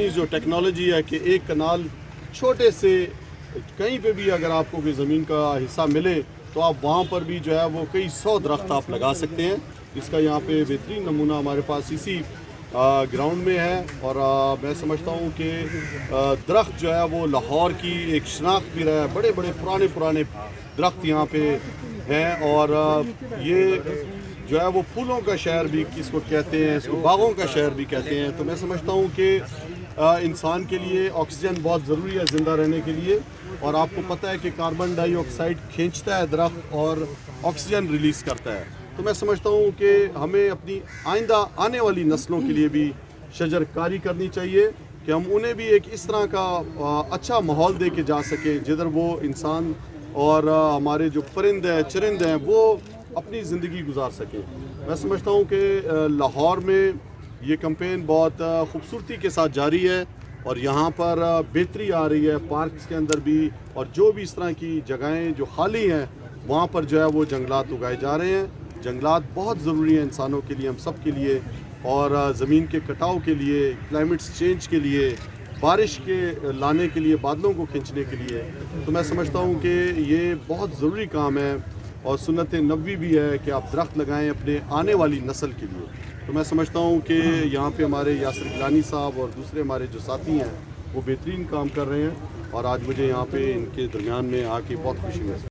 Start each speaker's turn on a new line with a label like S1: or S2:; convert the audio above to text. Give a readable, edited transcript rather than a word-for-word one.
S1: जो टेक्नोलॉजी है कि एक कनाल छोटे से कहीं पे भी अगर आपको कोई ज़मीन का हिस्सा मिले तो आप वहाँ पर भी जो है वो कई 100 दरख्त आप लगा सकते हैं। इसका यहाँ पे बेहतरीन नमूना हमारे पास इसी ग्राउंड में है। और मैं समझता हूँ कि दरख्त जो है वो लाहौर की एक शनाख्त भी रहा है। बड़े बड़े पुराने दरख्त यहाँ पे हैं और ये जो है वो फूलों का शहर भी किसको कहते हैं, इसको बागों का शहर भी कहते हैं। तो मैं समझता हूँ कि इंसान के लिए ऑक्सीजन बहुत ज़रूरी है ज़िंदा रहने के लिए। और आपको पता है कि कार्बन डाइऑक्साइड खींचता है दरख्त और ऑक्सीजन रिलीज़ करता है। तो मैं समझता हूँ कि हमें अपनी आइंदा आने वाली नस्लों के लिए भी शजरकारी करनी चाहिए कि हम उन्हें भी एक इस तरह का अच्छा माहौल दे के जा सकें जिधर वो इंसान और हमारे जो परिंदे हैं चरिंद हैं वो अपनी ज़िंदगी गुजार सकें। मैं समझता हूँ कि लाहौर में ये कैंपेन बहुत खूबसूरती के साथ जारी है और यहाँ पर बेहतरी आ रही है पार्क्स के अंदर भी। और जो भी इस तरह की जगहें जो खाली हैं वहाँ पर जो है वो जंगलात उगाए जा रहे हैं। जंगलात बहुत ज़रूरी हैं इंसानों के लिए, हम सब के लिए, और ज़मीन के कटाव के लिए, क्लाइमेट चेंज के लिए, बारिश के लाने के लिए, बादलों को खींचने के लिए। तो मैं समझता हूँ कि ये बहुत ज़रूरी काम है और सुन्नत नबवी भी है कि आप दरख्त लगाएं अपने आने वाली नस्ल के लिए। तो मैं समझता हूँ कि यहाँ पे हमारे यासिर गिलानी साहब और दूसरे हमारे जो साथी हैं वो बेहतरीन काम कर रहे हैं और आज मुझे यहाँ पे इनके दरमियान में आके बहुत खुशी महसूस